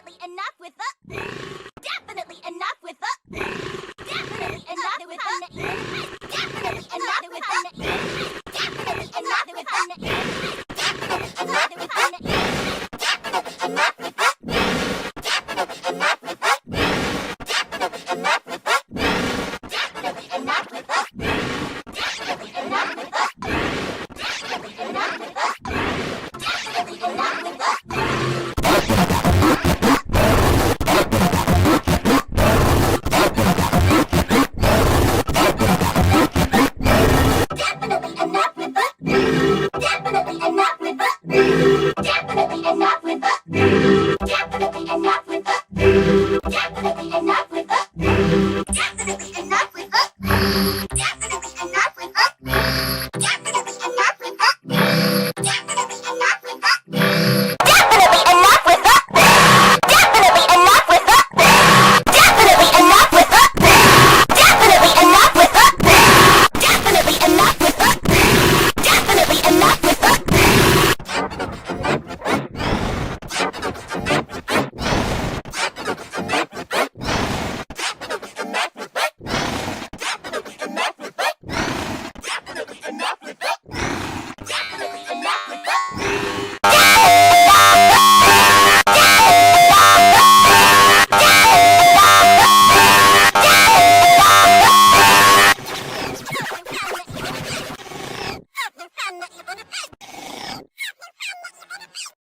Definitely enough with the. Definitely enough with the. Definitely enough with the. Definitely enough with the. Definitely enough with the. Definitely enough with the. Definitely enough with the. Definitely enough with the. Definitely enough with the. Definitely enough with the. Definitely enough with the. Definitely enough with the. Definitely enough with the. Definitely enough with the. Definitely enough with the. Definitely enough with the. Definitely enough with the. Definitely